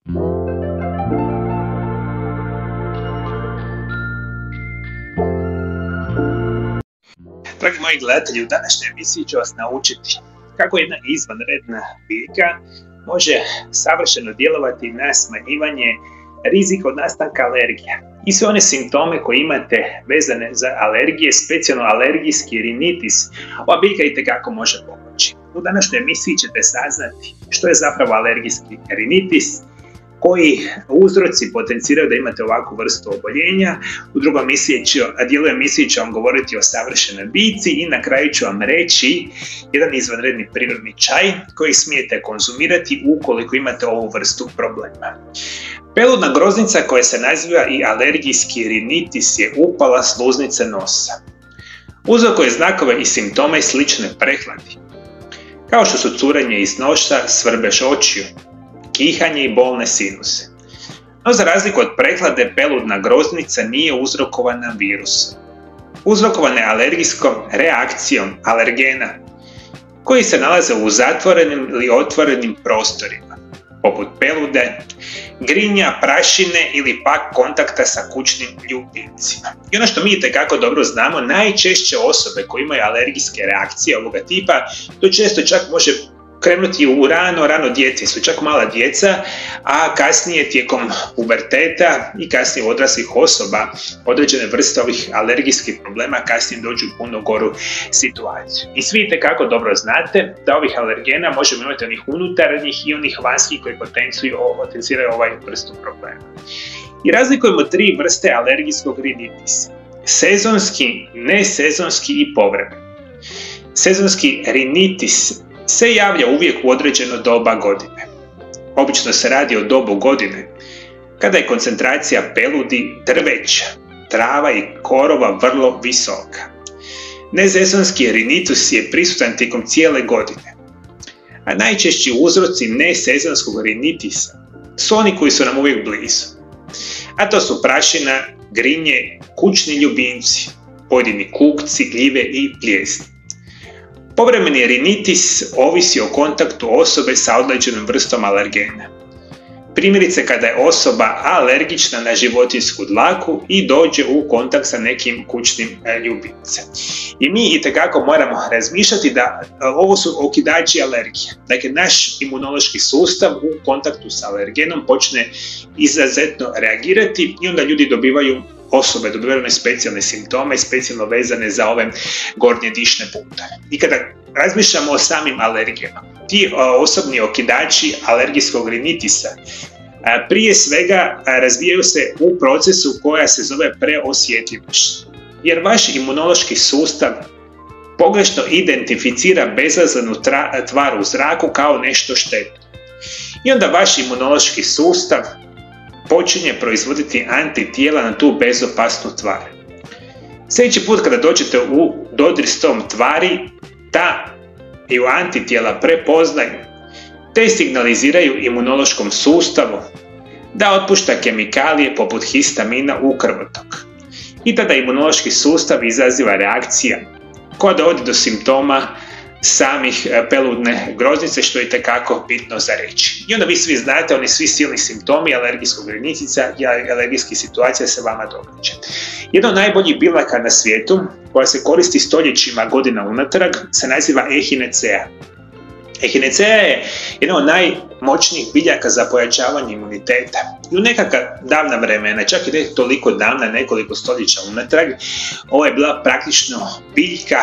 Dragi moji gledatelji, u današnjoj emisiji ću vas naučiti kako jedna izvanredna biljka može savršeno djelovati na smanjivanje rizika od nastanka alergija i sve one simptome koje imate vezane za alergije, specijalno alergijski rinitis. Ova biljka itekako može pomoći. U današnjoj emisiji ćete saznati što je zapravo alergijski rinitis, koji uzroci potenciraju da imate ovakvu vrstu oboljenja. U drugom dijelu emisije ću vam govoriti o savršenoj biljci i na kraju ću vam reći jedan izvanredni prirodni čaj koji smijete konzumirati ukoliko imate ovu vrstu problema. Peludna groznica koja se naziva i alergijski rinitis je upala sluznice nosa. Uzrokuje znakove i simptome slične prehladi, kao što su curenje iz nosa, svrbež očiju, kihanje i bolne sinuse. No za razliku od prehlade, peludna groznica nije uzrokovana virusom. Uzrokovana je alergijskom reakcijom alergena koji se nalaze u zatvorenim ili otvorenim prostorima, poput pelude, grinja, prašine ili pak kontakta sa kućnim ljubimcima. I ono što mi itekako dobro znamo, najčešće osobe koje imaju alergijske reakcije ovoga tipa, to često čak može krenuti u rano djece, su čak mala djeca, a kasnije tijekom puberteta i kasnije odraslih osoba određene vrste ovih alergijskih problema kasnije dođu u puno goru situaciju. I svi itekako dobro znate da ovih alergena možemo imati onih unutarnjih i onih vanjskih koji potenciraju ovaj vrstu problema. I razlikujemo tri vrste alergijskog rinitisa: sezonski, nesezonski i povremeni. Sezonski rinitis se javlja uvijek u određeno doba godine. Obično se radi o dobu godine kada je koncentracija peludi, drveća, trava i korova vrlo visoka. Nesezonski rinitis je prisutan tijekom cijele godine, a najčešći uzroci nesezonskog rinitisa su oni koji su nam uvijek blizu, a to su prašina, grinje, kućni ljubimci, pojedini kukci, gljive i pljesni. Povremeni rinitis ovisi o kontaktu osobe sa određenom vrstom alergena. Primjerice kada je osoba alergična na životinjsku dlaku i dođe u kontakt sa nekim kućnim ljubimcem. I mi itekako moramo razmišljati da ovo su okidači alergije. Dakle, naš imunološki sustav u kontaktu sa alergenom počne izuzetno reagirati i onda ljudi dobivaju one specijalne simptome, specijalno vezane za ove gornje dišne puteve. I kada razmišljamo o samim alergijama, ti osobni okidači alergijskog rinitisa prije svega razvijaju se u procesu koja se zove preosjetljivost, jer vaš imunološki sustav pogrešno identificira bezazlenu tvar u zraku kao nešto štetno. I onda vaš imunološki sustav počinje proizvoditi antitijela na tu bezopasnu tvar. Sljedeći put kada dođete u dodir s tom tvari, ta ju antitijela prepoznaju te signaliziraju imunološkom sustavu da otpušta kemikalije poput histamina u krvotok. I tada imunološki sustav izaziva reakcija koja dovodi do simptoma samih peludne groznice, što je itekako bitno za reći. I onda vi svi znate, oni svi silni simptomi alergijskog rinitisa i alergijskih situacija se vama događa. Jedna od najboljih biljaka na svijetu, koja se koristi stoljećima godina unatrag, se naziva Echinacea. Echinacea je jedna od najmoćnijih biljaka za pojačavanje imuniteta. I u nekakva davna vremena, čak i ne toliko davna, nekoliko stoljeća unatrag, ovo je bila praktično biljka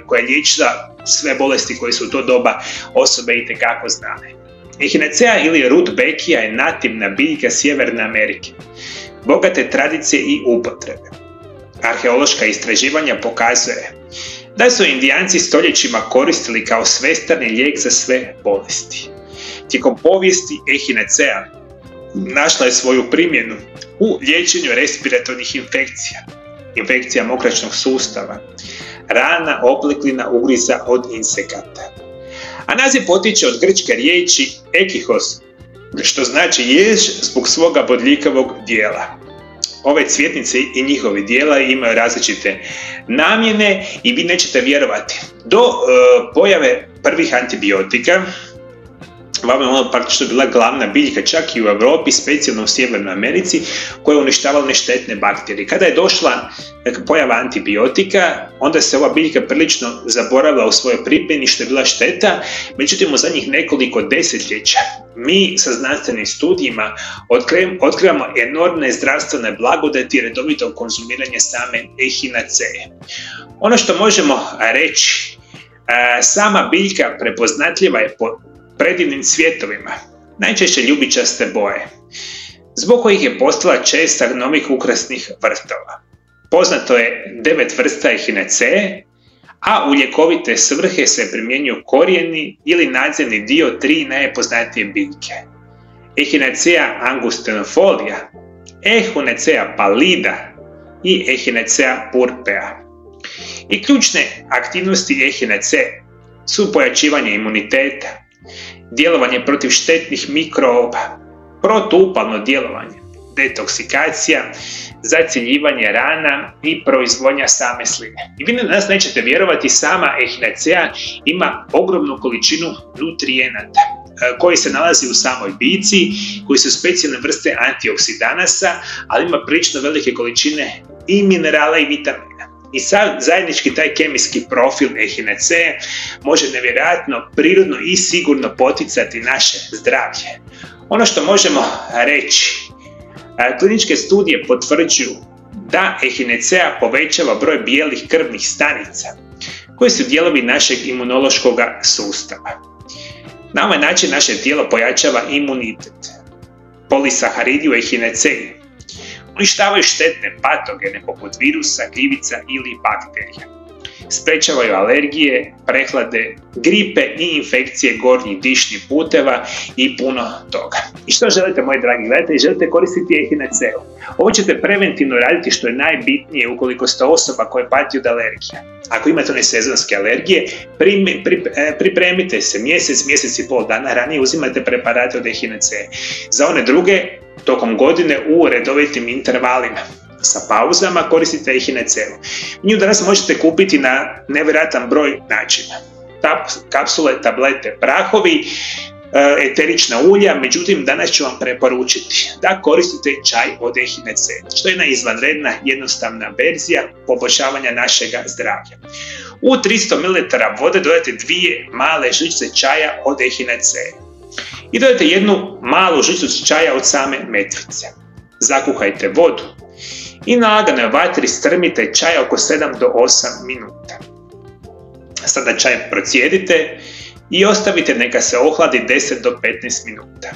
koja je liječila sve bolesti koje su u to doba osobe itekako znane. Echinacea ili rudbekija je nativna biljka Sjeverne Amerike, bogate tradicije i upotrebe. Arheološka istraživanja pokazuje da su Indijanci stoljećima koristili kao svestarni lijek za sve bolesti. Tijekom povijesti Echinacea našla je svoju primjenu u liječenju respiratornih infekcija, infekcija mokraćnog sustava, rana, opleklina, ugriza od insekata. A naziv potiče od grčke riječi ekihos, što znači jež zbog svoga bodljikavog dijela. Ove cvjetnice i njihovi dijela imaju različite namjene i vi nećete vjerovati. Do pojave prvih antibiotika Vama je ono praktično bila glavna biljka čak i u Europi, specijalno u Sjevernoj Americi, koja je uništavala neštetne bakterije. Kada je došla pojava antibiotika, onda se ova biljka prilično zaboravila u svojoj primjeni, što je bila šteta. Međutim, u zadnjih nekoliko desetljeća mi sa znanstvenim studijima otkrivamo enormne zdravstvene blagodati redovitog konzumiranja same echinacee. Ono što možemo reći, sama biljka prepoznatljiva je po predivnim cvjetovima, najčešće ljubičaste boje, zbog kojih je postala čest novih ukrasnih vrstova. Poznato je 9 vrsta echinacee, a u ljekovite svrhe se primjenjuju korijeni ili nadzemni dio 3 najpoznatije biljke: Echinacea angustifolia, Echinacea pallida i Echinacea purprea. I ključne aktivnosti echinacee su pojačivanje imuniteta, djelovanje protiv štetnih mikroba, protuupalno djelovanje, detoksikacija, zacjeljivanje rana i proizvodnja same sline. I vi nas nećete vjerovati, sama echinacea ima ogromnu količinu nutrijenata koji se nalazi u samoj biljci, koji su specijalne vrste antioksidanasa, ali ima prilično velike količine i minerala i vitamina. I zajednički taj kemijski profil echinacee može nevjerojatno, prirodno i sigurno poticati naše zdravlje. Ono što možemo reći, kliničke studije potvrđuju da echinacea povećava broj bijelih krvnih stanica, koji su dijelovi našeg imunološkog sustava. Na ovaj način naše tijelo pojačava imunitet. Polisaharidi u echinacei uništavaju štetne patogene poput virusa, gljivica ili bakterija. Sprečavaju alergije, prehlade, gripe i infekcije gornjih dišnih puteva i puno toga. I što želite, moji dragi gledatelji? Želite koristiti echinaceu. Ovo ćete preventivno raditi, što je najbitnije ukoliko ste osoba koja pati od alergija. Ako imate one sezonske alergije, pripremite se mjesec i pol dana ranije, uzimate preparate od echinacee. Za one druge, tokom godine u redovitim intervalima. Sa pauzama koristite echinaceu. Nju danas možete kupiti na nevjerojatan broj načina. Kapsule, tablete, prahovi, eterična ulja, međutim danas ću vam preporučiti da koristite čaj od echinacee, što je jedna izvanredna, jednostavna verzija poboljšavanja našeg zdravlja. U 300 ml vode dodajte 2 male žličice čaja od echinacee i dodajte 1 malu žličicu čaja od same metvice. Zakuhajte vodu i na laganoj vatri strmite čaj oko 7 do 8 minuta. Sada čaj procijedite i ostavite neka se ohladi 10 do 15 minuta.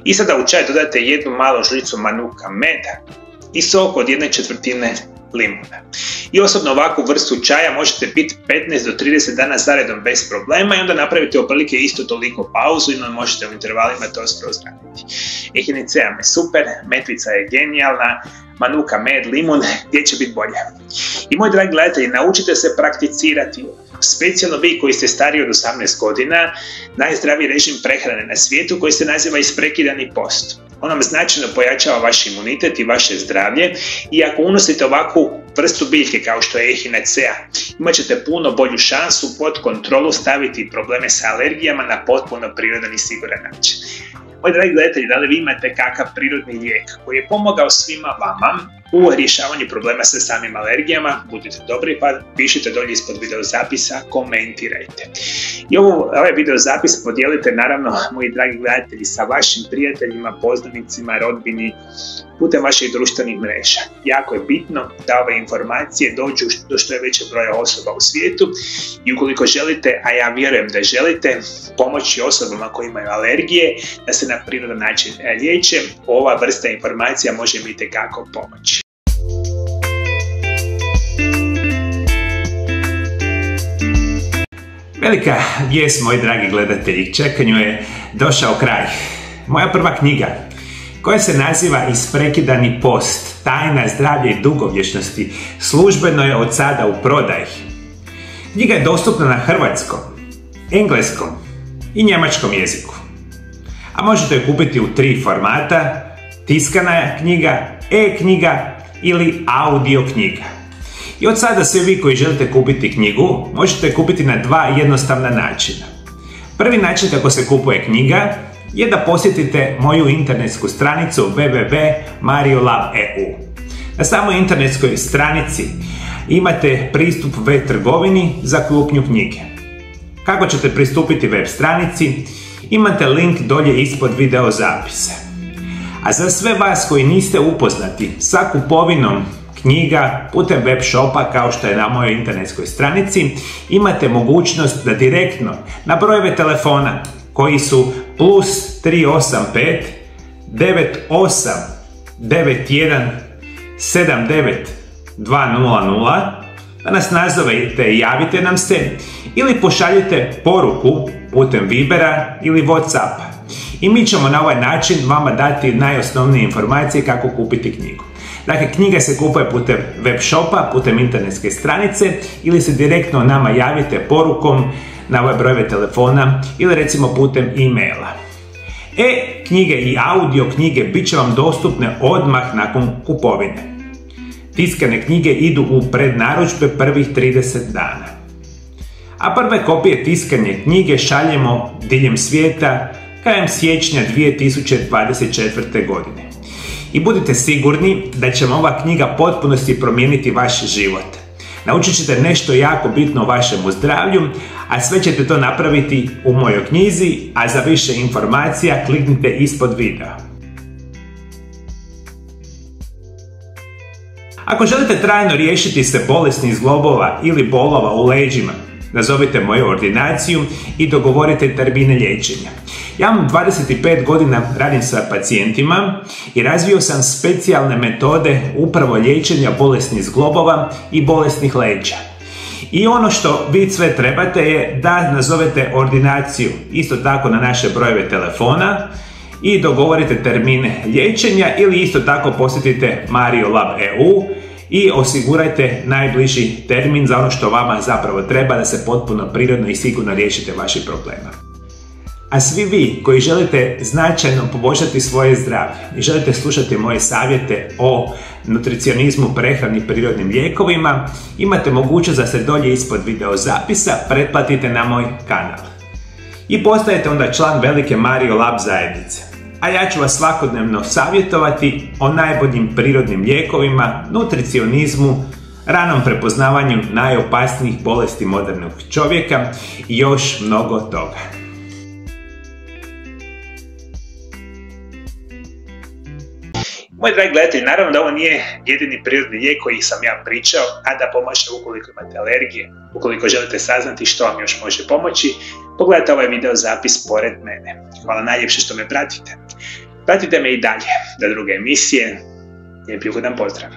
I sada u čaj dodajte 1 malu žlicu manuka meda i sok od 1/4 limuna. I osobno ovakvu vrstu čaja možete piti 15 do 30 dana zaredom bez problema i onda napravite otprilike isto toliko pauzu i onda možete u intervalima to skroz raditi. Echinacea je super, metvica je genijalna, manuka, med, limun, gdje će biti bolje. I moji dragi gledatelji, naučite se prakticirati. Specijalno vi koji ste stariji od 18 godina, najzdraviji režim prehrane na svijetu koji se naziva isprekidani post. On vam značajno pojačava vaš imunitet i vaše zdravlje i ako unosite ovakvu vrstu biljke kao što je echinacea, imat ćete puno bolju šansu pod kontrolu staviti probleme sa alergijama na potpuno prirodan i siguran način. Moji dragi gledatelji, da li vi imate kakav prirodni lijek koji je pomogao svima vama u rješavanju problema sa samim alergijama? Budite dobri pa pišite dolje ispod video zapisa, komentirajte. I ovaj video zapis podijelite naravno, moji dragi gledatelji, sa vašim prijateljima, poznanicima, rodbini, putem vaših društvenih mreža. Jako je bitno da ove informacije dođu do što je većeg broja osoba u svijetu i ukoliko želite, a ja vjerujem da želite, pomoći osobama koji imaju alergije da se na prirodan način liječe, ova vrsta informacija može im itekako pomoći. Velika vijest, moji dragi gledatelji, čekanju je došao kraj. Moja prva knjiga, koja se naziva Isprekidani post, tajna zdravlja i dugovječnosti, službeno je od sada u prodaji. Knjiga je dostupna na hrvatskom, engleskom i njemačkom jeziku. A možete je kupiti u 3 formata: tiskana knjiga, e-knjiga ili audio knjiga. I od sada svi vi koji želite kupiti knjigu, možete je kupiti na 2 jednostavna načina. Prvi način kako se kupuje knjiga je da posjetite moju internetsku stranicu www.mariolab.eu. Na samoj internetskoj stranici imate pristup web trgovini za kupnju knjige. Kako ćete pristupiti web stranici? Imate link dolje ispod video zapisa. A za sve vas koji niste upoznati sa kupovinom knjiga putem web shopa kao što je na mojoj internetskoj stranici, imate mogućnost da direktno na brojeve telefona koji su +385 98 91 79 200 da nas nazovete i javite nam se ili pošaljite poruku putem Vibera ili Whatsappa i mi ćemo na ovaj način vama dati najosnovnije informacije kako kupiti knjigu. Dakle, knjiga se kupuje putem web shopa, putem internetske stranice ili se direktno nama javite porukom na ove brojeve telefona ili recimo putem e-maila. Knjige i audio knjige bit će vam dostupne odmah nakon kupovine. Tiskane knjige idu u prednarudžbe prvih 30 dana. A prve kopije tiskane knjige šaljemo diljem svijeta krajem siječnja 2024. godine. I budite sigurni da će vam ova knjiga potpunosti promijeniti vaš život. Naučit ćete nešto jako bitno o vašemu zdravlju, a sve ćete to napraviti u mojoj knjizi, a za više informacija kliknite ispod videa. Ako želite trajno riješiti se bolesnih zglobova ili bolova u leđima, nazovite moju ordinaciju i dogovorite termine liječenja. Ja vam 25 godina radim sa pacijentima i razvio sam specijalne metode upravo liječenja bolesnih zglobova i bolesnih leđa. I ono što vi sve trebate je da nazovete ordinaciju isto tako na naše brojeve telefona i dogovorite termine liječenja ili isto tako posjetite Mariolab.eu i osigurajte najbliži termin za ono što vama zapravo treba da se potpuno prirodno i sigurno riješite vaših problema. A svi vi koji želite značajno poboljšati svoje zdravlje i želite slušati moje savjete o nutricionizmu, prehrani i prirodnim lijekovima, imate mogućnost da se dolje ispod video zapisa pretplatite na moj kanal. I postajete onda član velike Mariolab zajednice. A ja ću vas svakodnevno savjetovati o najboljim prirodnim lijekovima, nutricionizmu, ranom prepoznavanju najopasnijih bolesti modernog čovjeka i još mnogo toga. Moji dragi gledatelji, naravno da ovo nije jedini prirodni lijek koji sam ja pričao, a da pomaže ukoliko imate alergije. Ukoliko želite saznati što vam još može pomoći, pogledajte ovaj video zapis pored mene. Hvala najljepše što me pratite. Pratite me i dalje do druge emisije. Lijep i ugodan pozdrav.